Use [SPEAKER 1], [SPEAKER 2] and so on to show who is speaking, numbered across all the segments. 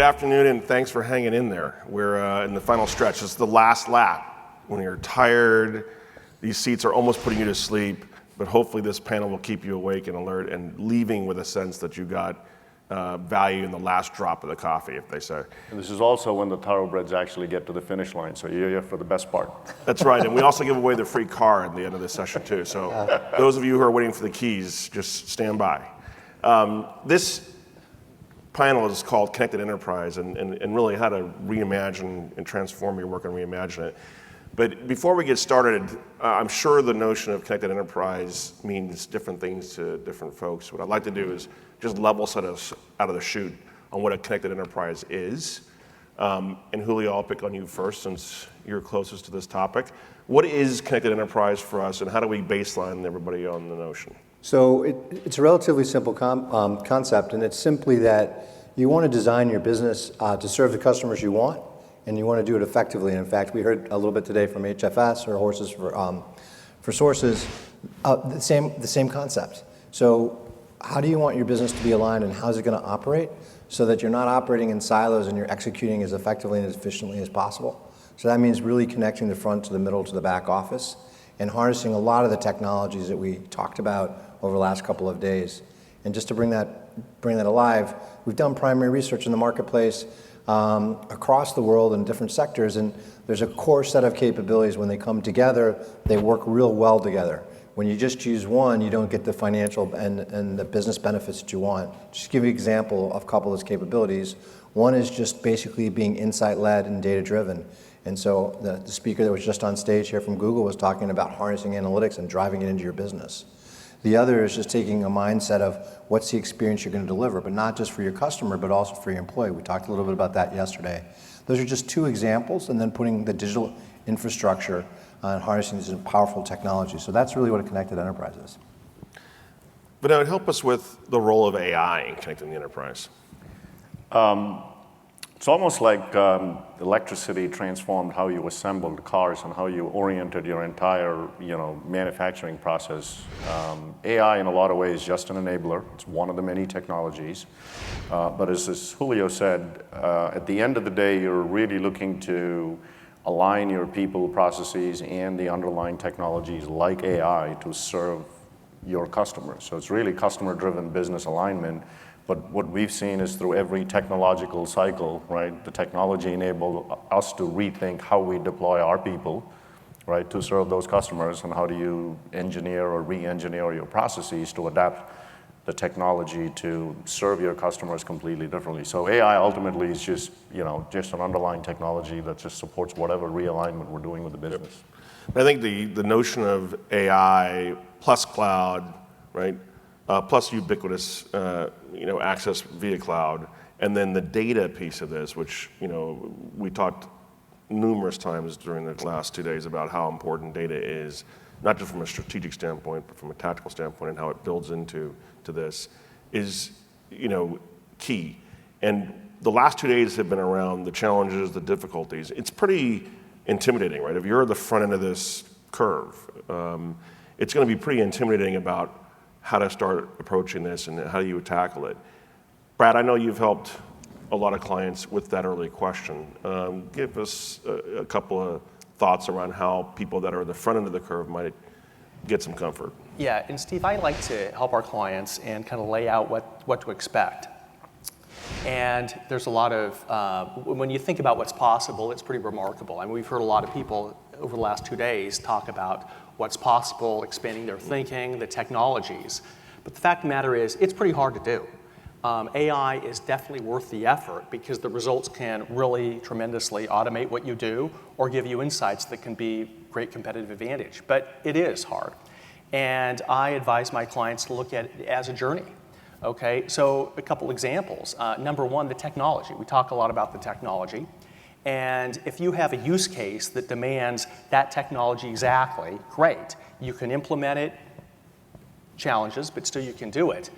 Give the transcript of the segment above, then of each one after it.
[SPEAKER 1] Good afternoon, and thanks for hanging in there. We're in the final stretch. It's the last lap. When you're tired, these seats are almost putting you to sleep, but hopefully this panel will keep you awake and alert and leaving with a sense that you got value in the last drop of the coffee, if they say.
[SPEAKER 2] And this is also when the thoroughbreds actually get to the finish line, so you're here for the best part.
[SPEAKER 1] That's right, and we also give away the free car at the end of this session too, so those of you who are waiting for the keys, just stand by. This panel is called Connected Enterprise, and really how to reimagine and transform your work and reimagine it. But before we get started, I'm sure the notion of connected enterprise means different things to different folks. What I'd like to do is just level set us out of the chute on what a connected enterprise is. And Julio, I'll pick on you first since you're closest to this topic. What is connected enterprise for us, and how do we baseline everybody on the notion?
[SPEAKER 3] So it's a relatively simple concept, and it's simply that you want to design your business to serve the customers you want, and you want to do it effectively. And in fact, we heard a little bit today from HFS, or Horses for Sources, the same concept. So how do you want your business to be aligned, and how's it going to operate so that you're not operating in silos and you're executing as effectively and as efficiently as possible? So that means really connecting the front to the middle to the back office and harnessing a lot of the technologies that we talked about over the last couple of days. And just to bring that alive, we've done primary research in the marketplace across the world in different sectors, and there's a core set of capabilities. When they come together, they work real well together. When you just choose one, you don't get the financial and the business benefits that you want. Just to give you an example of a couple of those capabilities. One is just basically being insight-led and data-driven. And so the speaker that was just on stage here from Google was talking about harnessing analytics and driving it into your business. The other is just taking a mindset of what's the experience you're going to deliver, but not just for your customer, but also for your employee. We talked a little bit about that yesterday. Those are just two examples, and then putting the digital infrastructure and harnessing these powerful technologies. So that's really what a connected enterprise is.
[SPEAKER 1] Vinodh, help us with the role of AI in connecting the enterprise.
[SPEAKER 2] It's almost like electricity transformed how you assembled cars and how you oriented your entire, manufacturing process. AI, in a lot of ways, is just an enabler. It's one of the many technologies. But as Julio said, at the end of the day, you're really looking to align your people, processes, and the underlying technologies like AI to serve your customers. So it's really customer-driven business alignment. But what we've seen is through every technological cycle, right, the technology enabled us to rethink how we deploy our people, right, to serve those customers, and how do you engineer or re-engineer your processes to adapt the technology to serve your customers completely differently. So AI ultimately is just an underlying technology that just supports whatever realignment we're doing with the business.
[SPEAKER 1] I think the notion of AI plus cloud, right, plus ubiquitous access via cloud, and then the data piece of this, which we talked numerous times during the last 2 days about how important data is, not just from a strategic standpoint, but from a tactical standpoint, and how it builds into this is key. And the last 2 days have been around the challenges, the difficulties. It's pretty intimidating, right? If you're at the front end of this curve, it's going to be pretty intimidating about how to start approaching this and how do you tackle it. Brad, I know you've helped a lot of clients with that early question. Give us a couple of thoughts around how people that are at the front end of the curve might get some comfort.
[SPEAKER 4] Yeah, and Steve, I like to help our clients and kind of lay out what to expect. And there's a lot of, when you think about what's possible, it's pretty remarkable. I mean, we've heard a lot of people over the last 2 days talk about what's possible, expanding their thinking, the technologies. But the fact of the matter is, it's pretty hard to do. AI is definitely worth the effort because the results can really tremendously automate what you do or give you insights that can be great competitive advantage. But it is hard. And I advise my clients to look at it as a journey. Okay, so a couple examples. Number one, the technology. We talk a lot about the technology. And if you have a use case that demands that technology exactly, great. You can implement it, challenges, but still you can do it.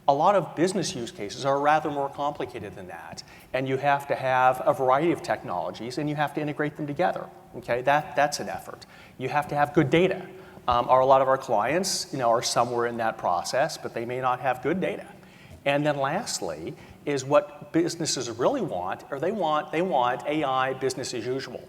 [SPEAKER 4] A lot of business use cases are rather more complicated than that. And you have to have a variety of technologies, and you have to integrate them together. Okay, that's an effort. You have to have good data. A lot of our clients, are somewhere in that process, but they may not have good data. And then lastly, is what businesses really want, or they want AI business as usual.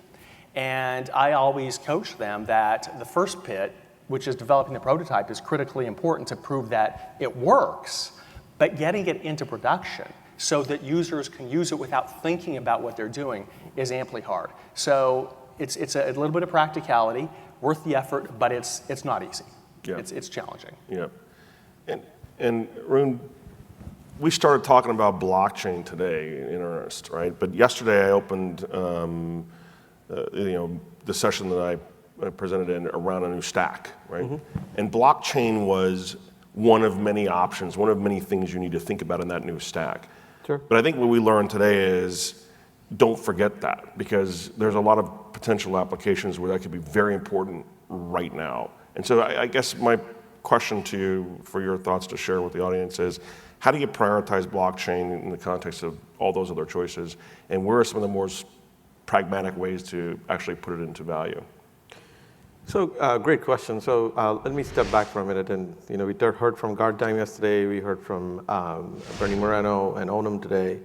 [SPEAKER 4] And I always coach them that the first bit, which is developing the prototype, is critically important to prove that it works, but getting it into production so that users can use it without thinking about what they're doing is amply hard. So it's a little bit of practicality, worth the effort, but it's not easy.
[SPEAKER 1] Yeah.
[SPEAKER 4] It's challenging.
[SPEAKER 1] Yeah. And Arun, we started talking about blockchain today in earnest, right? But yesterday I opened the session that I presented in around a new stack, right? Mm-hmm. And blockchain was one of many options, one of many things you need to think about in that new stack.
[SPEAKER 5] Sure.
[SPEAKER 1] But I think what we learned today is don't forget that, because there's a lot of potential applications where that could be very important right now. And so I guess my question to you, for your thoughts to share with the audience, is how do you prioritize blockchain in the context of all those other choices? And where are some of the more pragmatic ways to actually put it into value?
[SPEAKER 5] So great question. So let me step back for a minute. And we heard from Guardtime yesterday. We heard from Bernie Moreno and Onam today.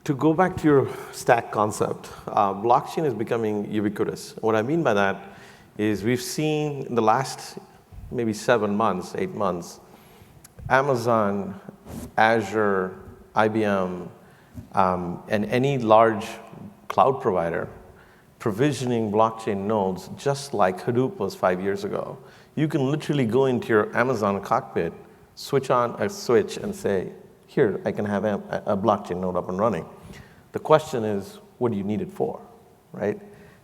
[SPEAKER 5] To go back to your stack concept, blockchain is becoming ubiquitous. What I mean by that is we've seen in the last maybe 7 months, 8 months, Amazon, Azure, IBM, and any large cloud provider provisioning blockchain nodes just like Hadoop was 5 years ago. You can literally go into your Amazon cockpit, switch on a switch and say, here, I can have a blockchain node up and running. The question is, what do you need it for, right?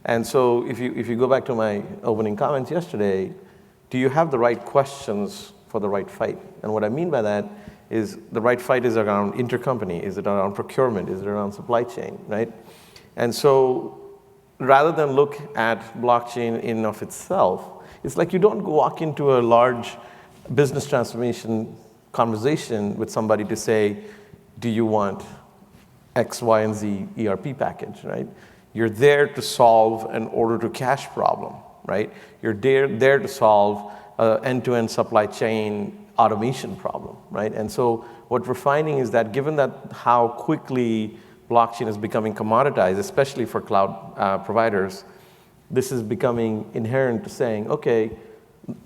[SPEAKER 5] And so if you go back to my opening comments yesterday, do you have the right questions for the right fight? And what I mean by that is the right fight is around intercompany, is it around procurement, is it around supply chain, right? And so rather than look at blockchain in and of itself, it's like you don't walk into a large business transformation conversation with somebody to say, do you want X, Y, and Z ERP package, right? You're there to solve an order-to-cash problem, right? You're there to solve an end-to-end supply chain automation problem, right? And so what we're finding is that given that how quickly blockchain is becoming commoditized, especially for cloud providers, this is becoming inherent to saying, okay,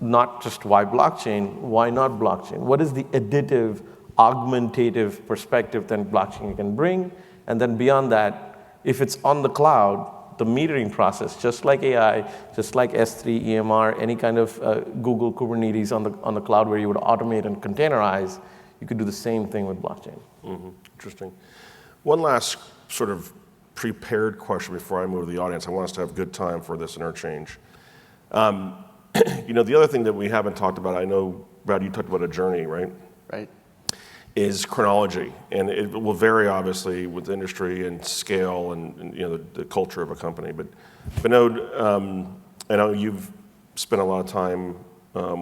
[SPEAKER 5] not just why blockchain, why not blockchain? What is the additive, augmentative perspective that blockchain can bring? And then beyond that, if it's on the cloud, the metering process, just like AI, just like S3, EMR, any kind of Google Kubernetes on the cloud where you would automate and containerize, you could do the same thing with blockchain. Mm-hmm.
[SPEAKER 1] Interesting. One last sort of prepared question before I move to the audience. I want us to have good time for this interchange. The other thing that we haven't talked about, I know, Brad, you talked about a journey, right?
[SPEAKER 4] Right.
[SPEAKER 1] Is chronology. And it will vary, obviously, with industry and scale and the culture of a company. But Vinodh, I know you've spent a lot of time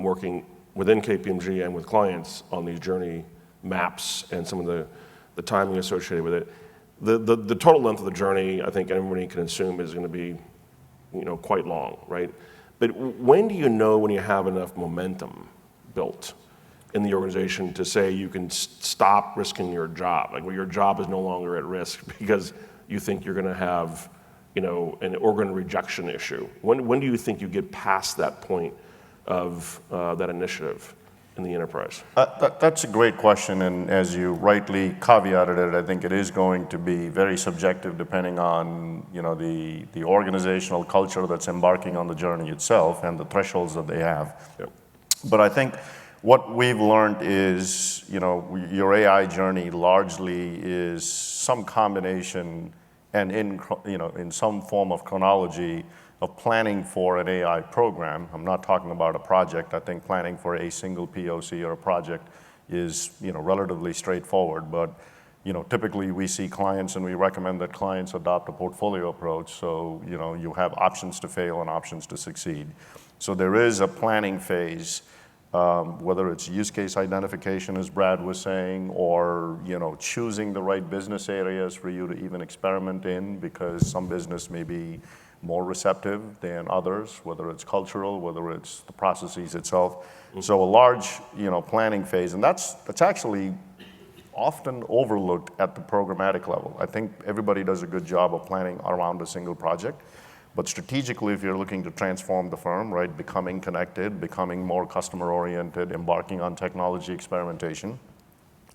[SPEAKER 1] working within KPMG and with clients on these journey maps and some of the timing associated with it. The total length of the journey, I think everybody can assume, is going to be quite long, right? But when do you know when you have enough momentum built in the organization to say you can stop risking your job, like where your job is no longer at risk because you think you're going to have an organ rejection issue? When do you think you get past that point of that initiative in the enterprise?
[SPEAKER 2] That's a great question, and as you rightly caveated it, I think it is going to be very subjective depending on the organizational culture that's embarking on the journey itself and the thresholds that they have.
[SPEAKER 1] Yep.
[SPEAKER 2] But I think what we've learned is, your AI journey largely is some combination and in some form of chronology of planning for an AI program. I'm not talking about a project. I think planning for a single POC or a project is, relatively straightforward. But, typically we see clients and we recommend that clients adopt a portfolio approach. So, you have options to fail and options to succeed. So there is a planning phase. Whether it's use case identification, as Brad was saying, or choosing the right business areas for you to even experiment in, because some business may be more receptive than others, whether it's cultural, whether it's the processes itself. Mm-hmm. So a large planning phase, and that's actually often overlooked at the programmatic level. I think everybody does a good job of planning around a single project, but strategically, if you're looking to transform the firm, right, becoming connected, becoming more customer-oriented, embarking on technology experimentation,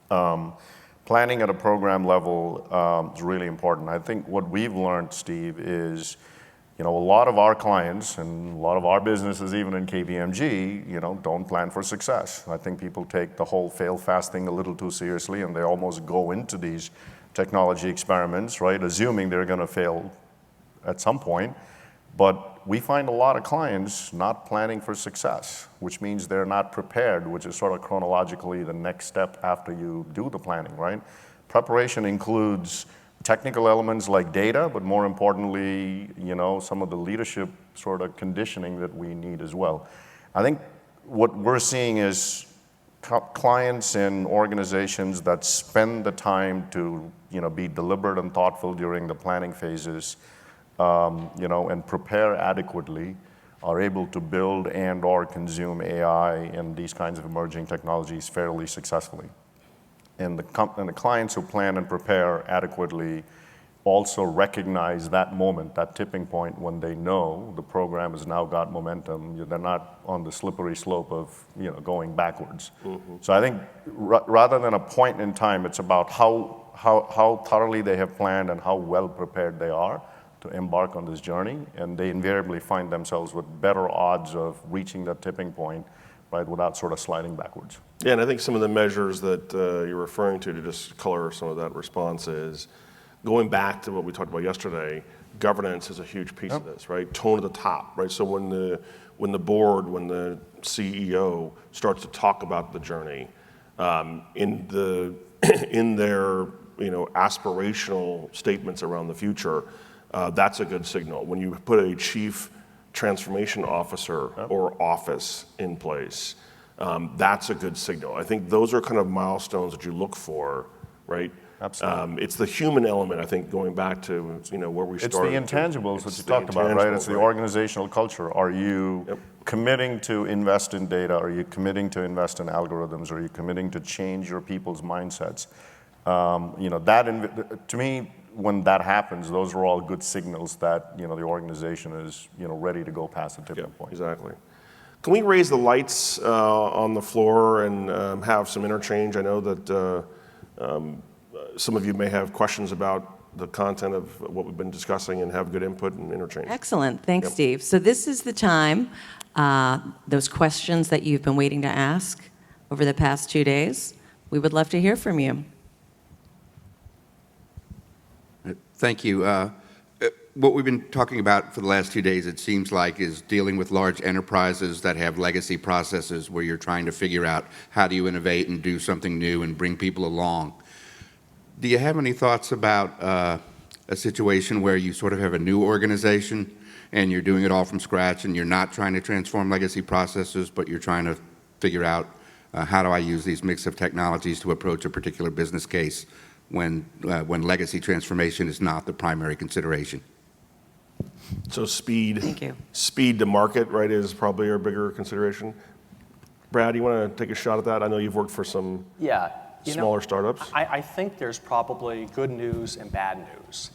[SPEAKER 2] planning at a program level is really important. I think what we've learned, Steve, is a lot of our clients and a lot of our businesses, even in KPMG, don't plan for success. I think people take the whole fail fast thing a little too seriously, and they almost go into these technology experiments, right, assuming they're going to fail at some point. But we find a lot of clients not planning for success, which means they're not prepared, which is sort of chronologically the next step after you do the planning, right? Preparation includes technical elements like data, but more importantly, some of the leadership sort of conditioning that we need as well. I think what we're seeing is clients and organizations that spend the time to, be deliberate and thoughtful during the planning phases, and prepare adequately, are able to build and or consume AI and these kinds of emerging technologies fairly successfully. And the clients who plan and prepare adequately also recognize that moment, that tipping point, when they know the program has now got momentum. They're not on the slippery slope of going backwards. Mm-hmm. So I think rather than a point in time, it's about how thoroughly they have planned and how well prepared they are to embark on this journey, and they invariably find themselves with better odds of reaching that tipping point, right, without sort of sliding backwards.
[SPEAKER 1] Yeah, and I think some of the measures that you're referring to just color some of that response is going back to what we talked about yesterday. Governance is a huge piece of this, right? Tone at the top, right? So when the board, when the CEO starts to talk about the journey, in their aspirational statements around the future, that's a good signal. When you put a chief transformation officer or office in place, that's a good signal. I think those are kind of milestones that you look for, right?
[SPEAKER 2] Absolutely.
[SPEAKER 1] It's the human element, I think, going back to where we started.
[SPEAKER 2] It's the intangibles that you talked about, right? It's the organizational culture. Are you committing to invest in data? Are you committing to invest in algorithms? Are you committing to change your people's mindsets? To me, when that happens, those are all good signals that the organization is ready to go past the tipping point.
[SPEAKER 1] Exactly. Can we raise the lights on the floor and have some interchange? I know that some of you may have questions about the content of what we've been discussing and have good input and interchange.
[SPEAKER 6] Excellent. Thanks, Steve. So this is the time, those questions that you've been waiting to ask over the past 2 days, we would love to hear from you.
[SPEAKER 7] Thank you. What we've been talking about for the last 2 days, it seems like, is dealing with large enterprises that have legacy processes where you're trying to figure out how do you innovate and do something new and bring people along. Do you have any thoughts about a situation where you sort of have a new organization and you're doing it all from scratch and you're not trying to transform legacy processes, but you're trying to figure out how do I use these mix of technologies to approach a particular business case when legacy transformation is not the primary consideration?
[SPEAKER 1] So speed.
[SPEAKER 6] Thank you.
[SPEAKER 1] Speed to market, right, is probably our bigger consideration. Brad, you want to take a shot at that? I know you've worked for some smaller startups.
[SPEAKER 4] I think there's probably good news and bad news.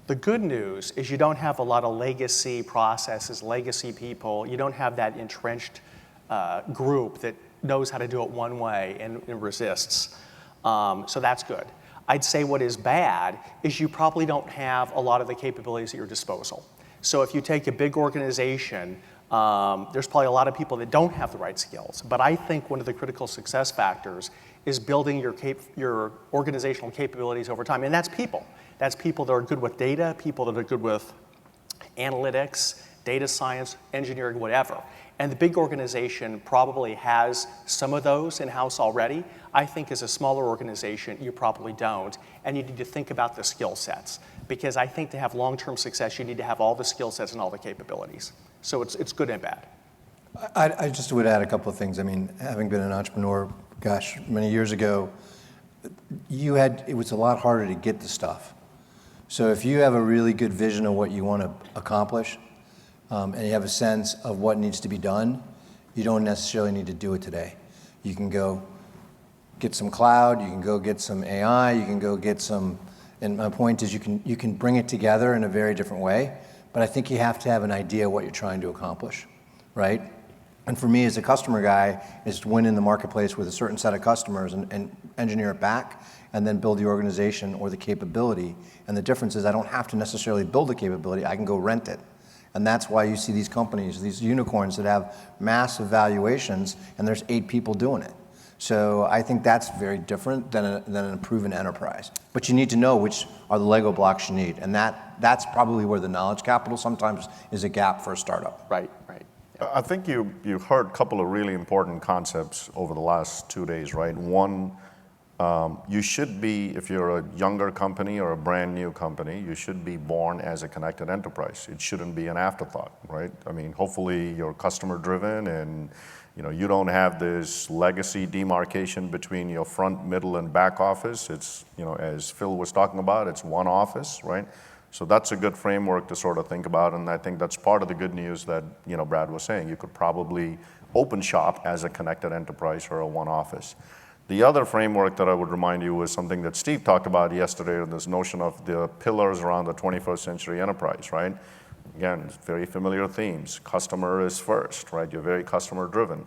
[SPEAKER 4] The good news is you don't have a lot of legacy processes, legacy people. You don't have that entrenched group that knows how to do it one way and resists. So that's good. I'd say what is bad is you probably don't have a lot of the capabilities at your disposal. So if you take a big organization, there's probably a lot of people that don't have the right skills. But I think one of the critical success factors is building your organizational capabilities over time. And that's people. That's people that are good with data, people that are good with analytics, data science, engineering, whatever. And the big organization probably has some of those in-house already. I think as a smaller organization, you probably don't. And you need to think about the skill sets. Because I think to have long-term success, you need to have all the skill sets and all the capabilities. So it's good and bad.
[SPEAKER 3] I just would add a couple of things. I mean, having been an entrepreneur, many years ago, it was a lot harder to get the stuff. So if you have a really good vision of what you want to accomplish, and you have a sense of what needs to be done, you don't necessarily need to do it today. You can go get some cloud, you can go get some AI, you can go get some, and my point is you can bring it together in a very different way, but I think you have to have an idea what you're trying to accomplish, right? And for me as a customer guy, is to win in the marketplace with a certain set of customers and engineer it back and then build the organization or the capability. And the difference is I don't have to necessarily build the capability, I can go rent it. And that's why you see these companies, these unicorns that have massive valuations and there's 8 people doing it. So I think that's very different than a proven enterprise. But you need to know which are the Lego blocks you need. And that's probably where the knowledge capital sometimes is a gap for a startup.
[SPEAKER 4] Right.
[SPEAKER 2] I think you heard a couple of really important concepts over the last 2 days, right? One, you should be, if you're a younger company or a brand new company, you should be born as a connected enterprise. It shouldn't be an afterthought, right? I mean, hopefully you're customer driven and you don't have this legacy demarcation between your front, middle, and back office. It's, as Phil was talking about, it's one office, right? So that's a good framework to sort of think about, and I think that's part of the good news that Brad was saying. You could probably open shop as a connected enterprise or a one office. The other framework that I would remind you was something that Steve talked about yesterday, this notion of the pillars around the 21st century enterprise, right? Again, very familiar themes. Customer is first, right? You're very customer driven.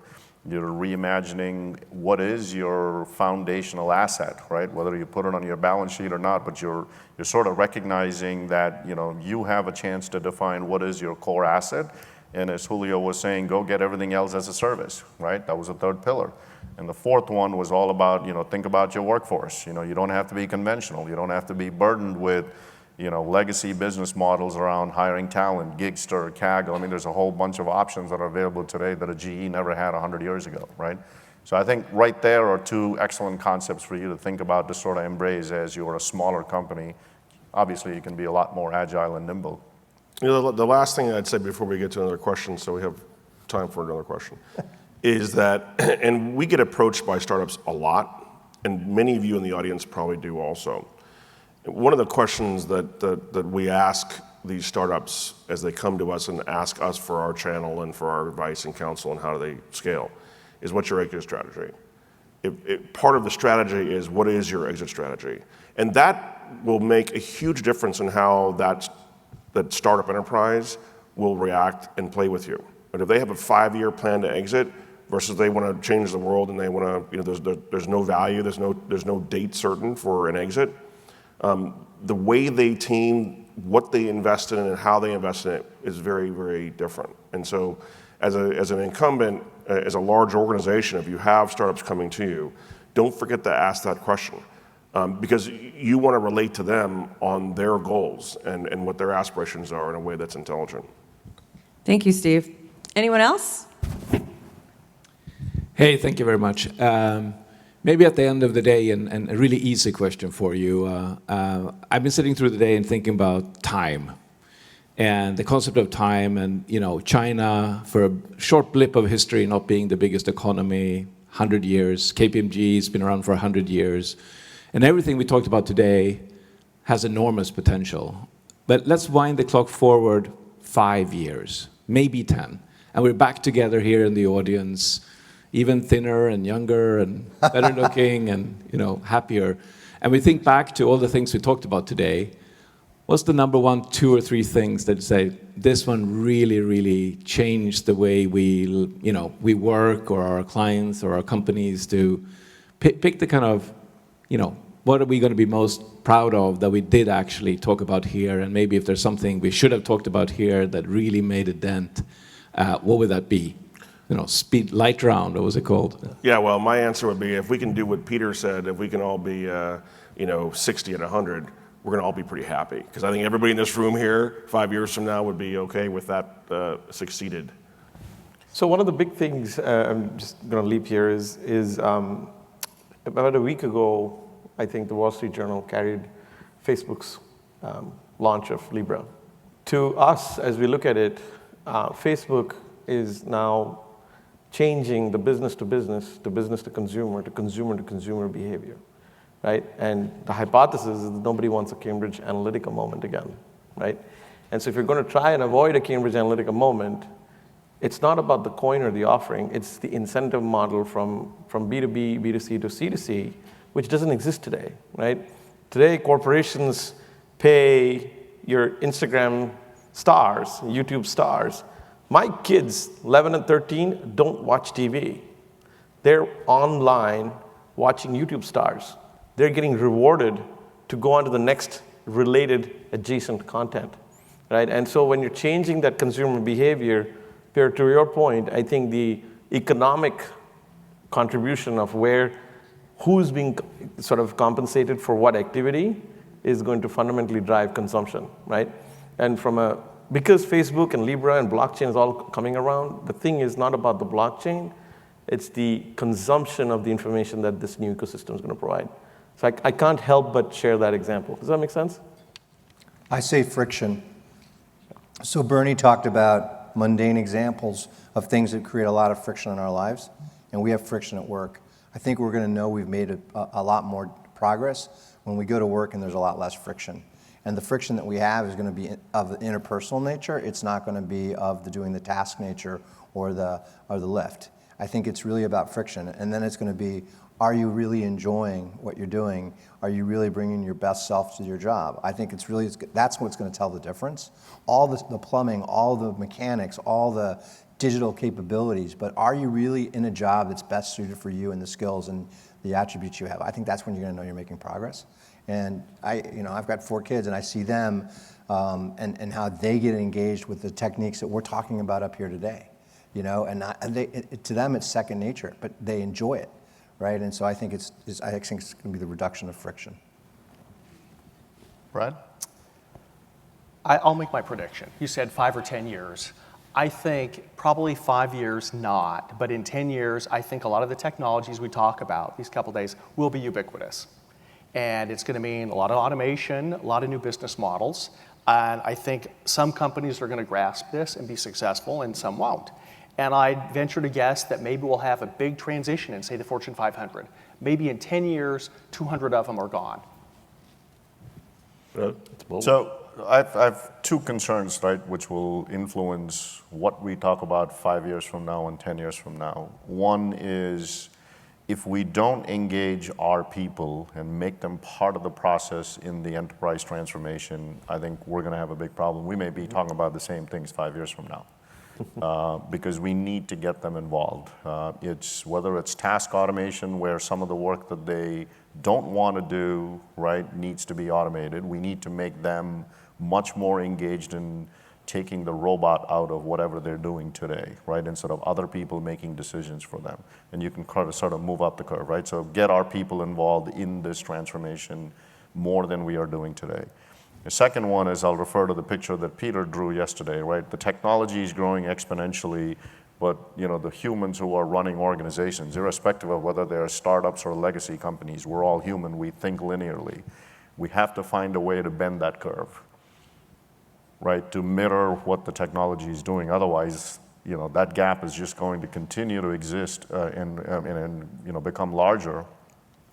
[SPEAKER 2] You're reimagining what is your foundational asset, right? Whether you put it on your balance sheet or not, but you're sort of recognizing that you have a chance to define what is your core asset. And as Julio was saying, go get everything else as a service, right? That was the third pillar. And the fourth one was all about, think about your workforce. You don't have to be conventional. You don't have to be burdened with legacy business models around hiring talent, Gigster, Kaggle. I mean, there's a whole bunch of options that are available today that a GE never had 100 years ago, right? So I think right there are 2 excellent concepts for you to think about to sort of embrace as you're a smaller company. Obviously, you can be a lot more agile and nimble.
[SPEAKER 1] The last thing I'd say before we get to another question, so we have time for another question, is that, and we get approached by startups a lot, and many of you in the audience probably do also. One of the questions that we ask these startups as they come to us and ask us for our channel and for our advice and counsel and how do they scale is, what's your exit strategy? Part of the strategy is, what is your exit strategy? And that will make a huge difference in how that startup enterprise will react and play with you. But if they have a 5-year plan to exit versus they want to change the world and they want to, there's no value, there's no date certain for an exit. The way they team, what they invest in and how they invest in it is very, very different. And so as an incumbent, as a large organization, if you have startups coming to you, don't forget to ask that question. Because you want to relate to them on their goals and what their aspirations are in a way that's intelligent.
[SPEAKER 6] Thank you, Steve. Anyone else?
[SPEAKER 8] Hey, thank you very much. Maybe at the end of the day, and a really easy question for you, I've been sitting through the day and thinking about time and the concept of time and, China, for a short blip of history, not being the biggest economy, 100 years. KPMG has been around for 100 years. And everything we talked about today has enormous potential. But let's wind the clock forward 5 years, maybe 10. And we're back together here in the audience, even thinner and younger and better looking and happier. And we think back to all the things we talked about today. What's the number 1, 2, or 3 things that say this one really, really changed the way we work, or our clients or our companies, to pick the kind of, what are we going to be most proud of that we did actually talk about here? And maybe if there's something we should have talked about here that really made a dent, what would that be? Speed light round, what was it called?
[SPEAKER 1] Yeah, well, my answer would be, if we can do what Peter said, if we can all be, 60 and 100, we're going to all be pretty happy. Because I think everybody in this room here 5 years from now would be okay with that succeeded.
[SPEAKER 5] So one of the big things, I'm just going to leap here, is about a week ago, I think the Wall Street Journal carried Facebook's launch of Libra. To us, as we look at it, Facebook is now changing the business to business to consumer to consumer behavior, right? And the hypothesis is that nobody wants a Cambridge Analytica moment again, right? And so if you're going to try and avoid a Cambridge Analytica moment, It's not about the coin or the offering, it's the incentive model from B2B, B2C to C2C, which doesn't exist today, right? Today, corporations pay your Instagram stars, YouTube stars. My kids, 11 and 13, don't watch TV. They're online watching YouTube stars. They're getting rewarded to go on to the next related adjacent content, right? And so when you're changing that consumer behavior, Pierre, to your point, I think the economic contribution of who's being sort of compensated for what activity is going to fundamentally drive consumption, right? And because Facebook and Libra and blockchain is all coming around, the thing is not about the blockchain, it's the consumption of the information that this new ecosystem is going to provide. So I can't help but share that example. Does that make sense?
[SPEAKER 3] I say friction. So Bernie talked about mundane examples of things that create a lot of friction in our lives, and we have friction at work. I think we're going to know we've made a lot more progress when we go to work and there's a lot less friction. And the friction that we have is going to be of the interpersonal nature. It's not going to be of the doing the task nature or the lift. I think it's really about friction. And then it's going to be, are you really enjoying what you're doing? Are you really bringing your best self to your job? I think that's what's going to tell the difference. All the plumbing, all the mechanics, all the digital capabilities, but are you really in a job that's best suited for you and the skills and the attributes you have? I think that's when you're going to know you're making progress. And I've got 4 kids, and I see them and how they get engaged with the techniques that we're talking about up here today. To them it's second nature, but they enjoy it, right? And so I think it's going to be the reduction of friction.
[SPEAKER 2] Brad?
[SPEAKER 4] I'll make my prediction. You said 5 or 10 years. I think probably 5 years not, but in 10 years, I think a lot of the technologies we talk about these couple days will be ubiquitous. And it's going to mean a lot of automation, a lot of new business models. And I think some companies are going to grasp this and be successful, and some won't. And I'd venture to guess that maybe we'll have a big transition in, say, the Fortune 500. Maybe in 10 years, 200 of them are gone.
[SPEAKER 2] So I have 2 concerns, right, which will influence what we talk about 5 years from now and 10 years from now. One is, if we don't engage our people and make them part of the process in the enterprise transformation, I think we're going to have a big problem. We may be talking about the same things 5 years from now. Because we need to get them involved. Whether it's task automation, where some of the work that they don't want to do, right, needs to be automated. We need to make them much more engaged in taking the robot out of whatever they're doing today, right, instead of other people making decisions for them. And you can sort of move up the curve, right? So get our people involved in this transformation more than we are doing today. The second one is, I'll refer to the picture that Peter drew yesterday, right? The technology is growing exponentially, but the humans who are running organizations, irrespective of whether they're startups or legacy companies, we're all human, we think linearly. We have to find a way to bend that curve, right? To mirror what the technology is doing. Otherwise, that gap is just going to continue to exist and become larger.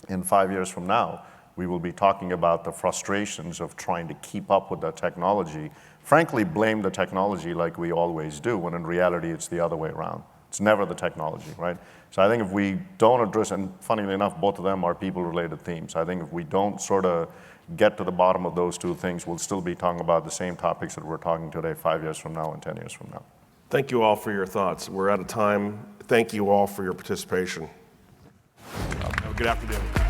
[SPEAKER 2] In 5 years from now, we will be talking about the frustrations of trying to keep up with that technology. Frankly, blame the technology like we always do, when in reality it's the other way around. It's never the technology, right? So I think if we don't address, and funnily enough, both of them are people-related themes. I think if we don't sort of get to the bottom of those 2 things, we'll still be talking about the same topics that we're talking today 5 years from now and 10 years from now.
[SPEAKER 1] Thank you all for your thoughts. We're out of time. Thank you all for your participation. Have a good afternoon.